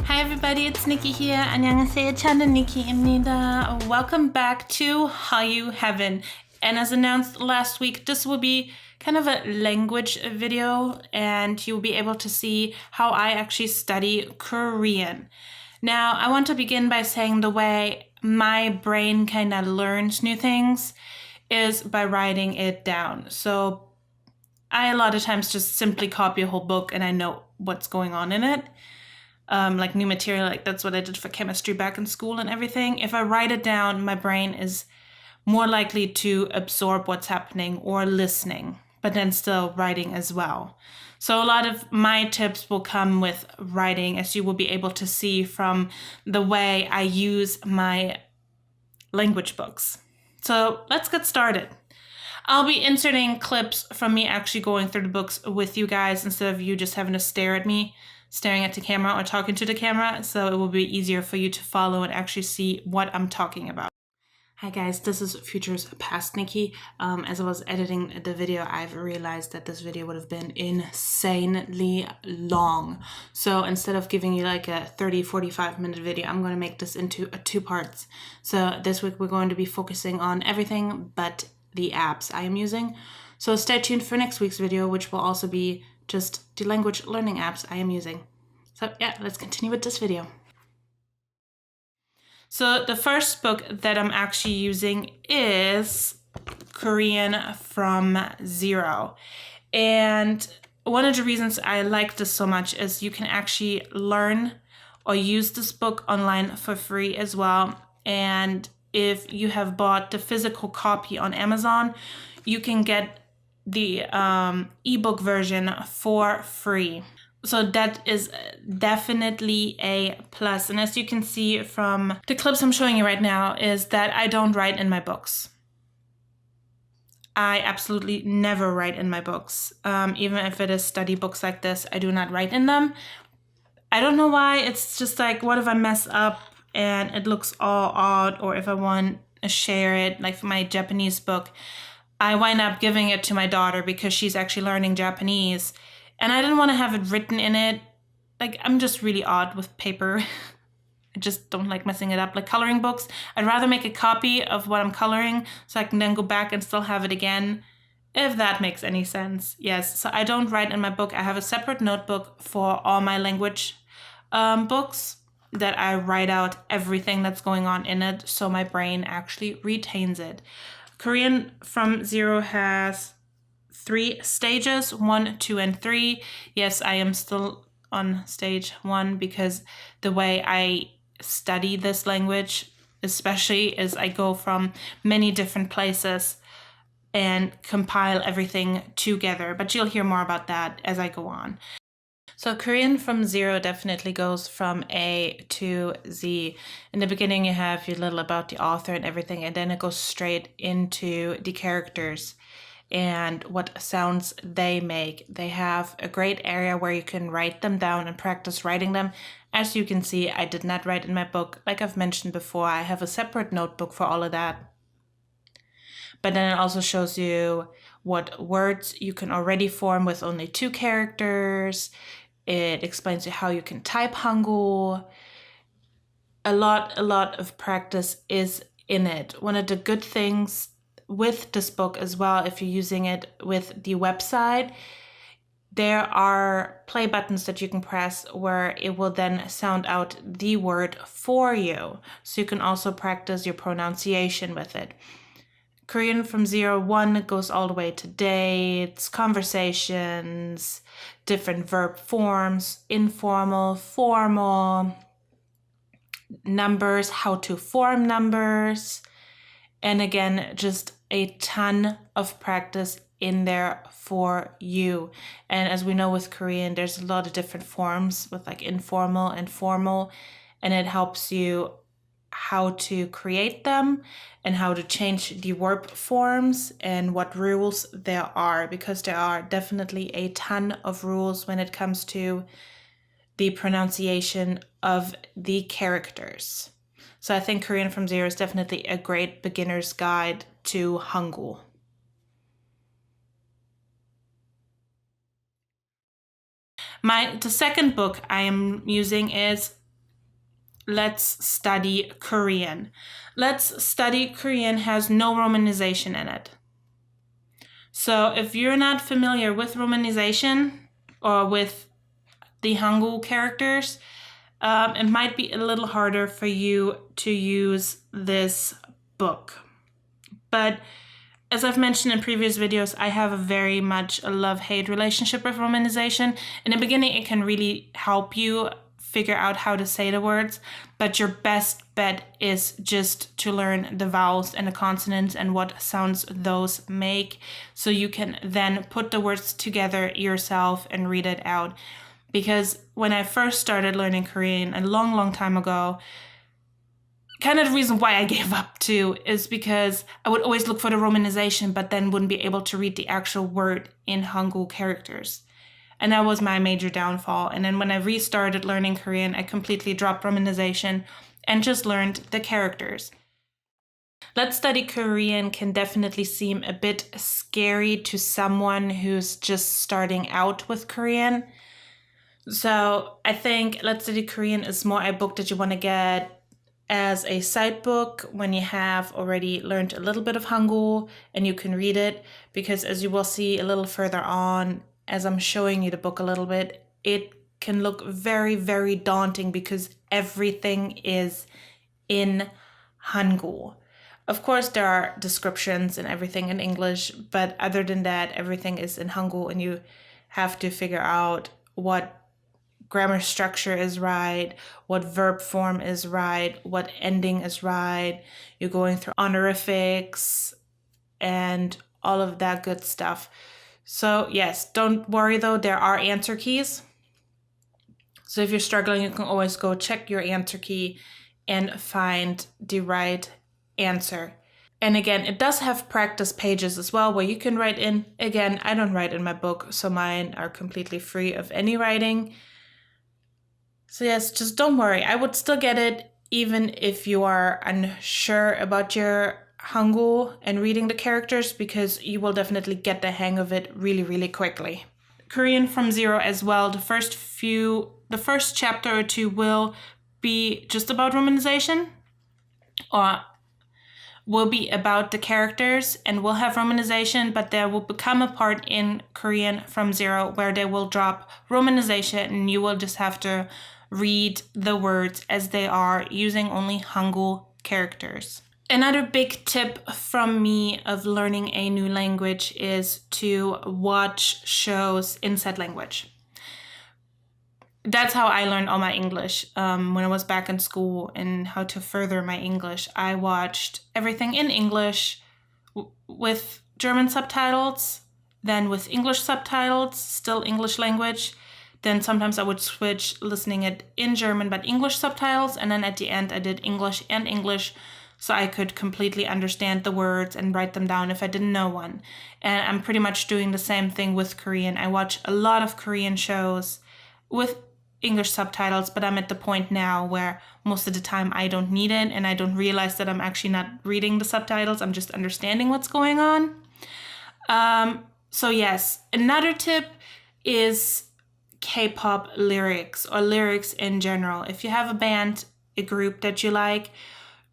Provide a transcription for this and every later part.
Hi everybody, it's Nikki here. 안녕하세요. 저는 Nikki입니다. Welcome back to Hallyu Heaven. And as announced last week, this will be kind of a language video, and you'll be able to see how I actually study Korean. Now, I want to begin by saying the way my brain kind of learns new things is by writing it down. So I a lot of times just simply copy a whole book and I know what's going on in it. Like new material, like that's what I did for chemistry back in school and everything. If I write it down, my brain is more likely to absorb what's happening or listening, but then still writing as well. So a lot of my tips will come with writing, as you will be able to see from the way I use my language books. So let's get started. I'll be inserting clips from me actually going through the books with you guys instead of you just having to stare at me, staring at the camera or talking to the camera, so it will be easier for you to follow and actually see what I'm talking about. Hi guys, this is Futures Past Nikki. As I was editing the video, I've realized that this video would have been insanely long. So instead of giving you like a 30-45 minute video, I'm going to make this into two parts. So this week we're going to be focusing on everything but the apps I am using. So stay tuned for next week's video, which will also be just the language learning apps I am using. So yeah, let's continue with this video. So the first book that I'm actually using is Korean from Zero. And one of the reasons I like this so much is you can actually learn or use this book online for free as well. And if you have bought the physical copy on Amazon, you can get the ebook version for free. So that is definitely a plus. And as you can see from the clips I'm showing you right now, is that I don't write in my books. I absolutely never write in my books. Even if it is study books like this, I do not write in them. I don't know why. It's just like, what if I mess up and it looks all odd, or if I want to share it, like for my Japanese book, I wind up giving it to my daughter because she's actually learning Japanese. And I didn't want to have it written in it. Like, I'm just really odd with paper. I just don't like messing it up. Like coloring books, I'd rather make a copy of what I'm coloring so I can then go back and still have it again, if that makes any sense. Yes, so I don't write in my book. I have a separate notebook for all my language books that I write out everything that's going on in it, so my brain actually retains it. Korean from Zero has 3 stages, 1, 2, and 3. Yes, I am still on stage 1 because the way I study this language, especially, is I go from many different places and compile everything together. But you'll hear more about that as I go on. So Korean from Zero definitely goes from A to Z. In the beginning, you have your little about the author and everything, and then it goes straight into the characters and what sounds they make. They have a great area where you can write them down and practice writing them. As you can see, I did not write in my book. Like I've mentioned before, I have a separate notebook for all of that. But then it also shows you what words you can already form with only 2 characters. It explains you how you can type Hangul. A lot of practice is in it. One of the good things with this book as well, if you're using it with the website, there are play buttons that you can press where it will then sound out the word for you. So you can also practice your pronunciation with it. Korean from 01 goes all the way to dates, conversations, different verb forms, informal, formal, numbers, how to form numbers, and again, just a ton of practice in there for you. And as we know with Korean, there's a lot of different forms with like informal and formal, and it helps you how to create them and how to change the verb forms and what rules there are, because there are definitely a ton of rules when it comes to the pronunciation of the characters. So I think Korean from Zero is definitely a great beginner's guide to Hangul. The second book I am using is let's study Korean. Let's study Korean has no romanization in it. So if you're not familiar with romanization or with the Hangul characters, it might be a little harder for you to use this book. But as I've mentioned in previous videos, I have a very much a love-hate relationship with romanization. In the beginning, it can really help you figure out how to say the words, but your best bet is just to learn the vowels and the consonants and what sounds those make, so you can then put the words together yourself and read it out. Because when I first started learning Korean a long, long time ago, kind of the reason why I gave up too is because I would always look for the romanization, but then wouldn't be able to read the actual word in Hangul characters. And that was my major downfall. And then when I restarted learning Korean, I completely dropped romanization and just learned the characters. Let's Study Korean can definitely seem a bit scary to someone who's just starting out with Korean. So I think Let's Study Korean is more a book that you want to get as a side book when you have already learned a little bit of Hangul and you can read it, because as you will see a little further on, as I'm showing you the book a little bit, it can look very, very daunting because everything is in Hangul. Of course, there are descriptions and everything in English, but other than that, everything is in Hangul, and you have to figure out what grammar structure is right, what verb form is right, what ending is right. You're going through honorifics and all of that good stuff. So yes, don't worry though, there are answer keys. So if you're struggling, you can always go check your answer key and find the right answer. And again, it does have practice pages as well where you can write in. Again, I don't write in my book, so mine are completely free of any writing. So yes, just don't worry. I would still get it even if you are unsure about your Hangul and reading the characters, because you will definitely get the hang of it really, really quickly. Korean from zero as well. The first chapter or two will be just about romanization, or will be about the characters and will have romanization, but there will become a part in Korean from zero where they will drop romanization and you will just have to read the words as they are using only Hangul characters. Another big tip from me of learning a new language is to watch shows in said language. That's how I learned all my English. When I was back in school and how to further my English, I watched everything in English with German subtitles, then with English subtitles, still English language. Then sometimes I would switch listening it in German but English subtitles, and then at the end I did English and English so I could completely understand the words and write them down if I didn't know one. And I'm pretty much doing the same thing with Korean. I watch a lot of Korean shows with English subtitles, but I'm at the point now where most of the time I don't need it and I don't realize that I'm actually not reading the subtitles. I'm just understanding what's going on. So yes, another tip is K-pop lyrics or lyrics in general. If you have a band, a group that you like,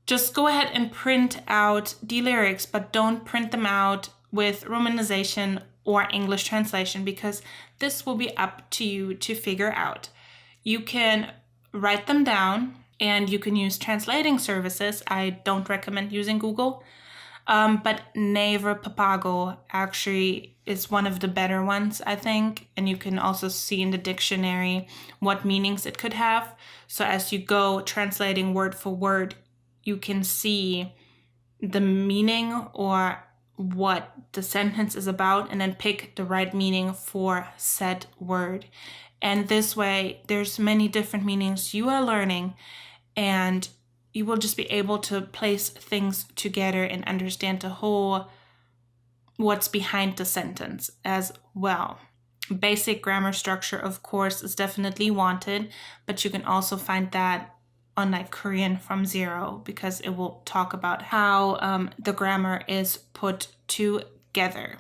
just go ahead and print out the lyrics, but don't print them out with romanization or English translation, because this will be up to you to figure out. You can write them down and you can use translating services. I don't recommend using Google, but Naver Papago actually is one of the better ones, I think. And you can also see in the dictionary what meanings it could have. So as you go translating word for word, you can see the meaning or what the sentence is about and then pick the right meaning for said word. And this way, there's many different meanings you are learning, and you will just be able to place things together and understand the whole what's behind the sentence as well. Basic grammar structure, of course, is definitely wanted, but you can also find that on like Korean from zero, because it will talk about how the grammar is put together.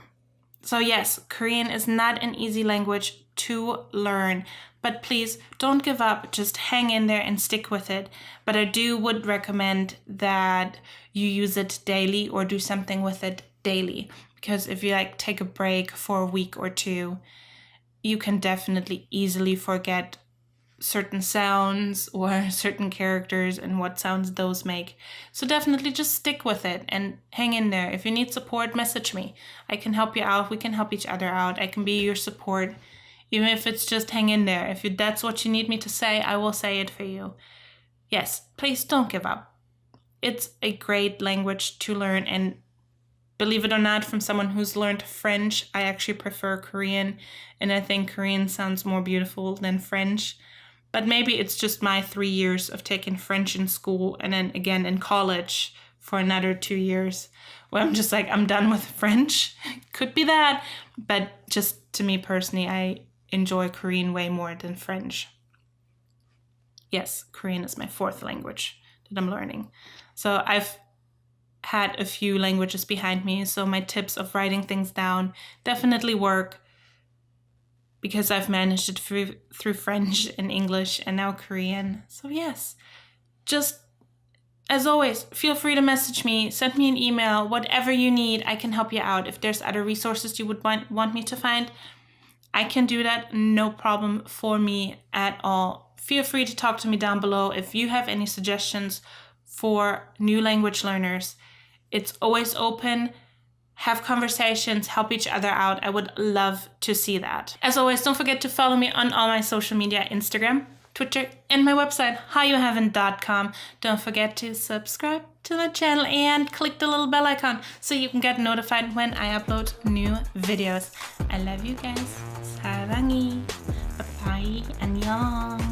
So yes, Korean is not an easy language to learn, But please don't give up, just hang in there and stick with it. But I would recommend that you use it daily or do something with it daily. Because if you like take a break for a week or two, you can definitely easily forget certain sounds or certain characters and what sounds those make. So definitely just stick with it and hang in there. If you need support, message me. I can help you out. We can help each other out. I can be your support. Even if it's just hang in there. If that's what you need me to say, I will say it for you. Yes, please don't give up. It's a great language to learn, and believe it or not, from someone who's learned French, I actually prefer Korean, and I think Korean sounds more beautiful than French. But maybe it's just my 3 years of taking French in school and then again in college for another 2 years where I'm just like, I'm done with French. Could be that. But just to me personally, I enjoy Korean way more than French. Yes, Korean is my 4th language that I'm learning. So I've had a few languages behind me, so my tips of writing things down definitely work because I've managed it through French and English and now Korean. So yes, just as always, feel free to message me, send me an email, whatever you need, I can help you out. If there's other resources you would want me to find, I can do that, no problem for me at all. Feel free to talk to me down below if you have any suggestions for new language learners. It's always open. Have conversations, help each other out. I would love to see that. As always, don't forget to follow me on all my social media, Instagram, Twitter, and my website, hallyu.com. Don't forget to subscribe to the channel and click the little bell icon so you can get notified when I upload new videos. I love you guys. 사랑해. Bye-bye. 안녕.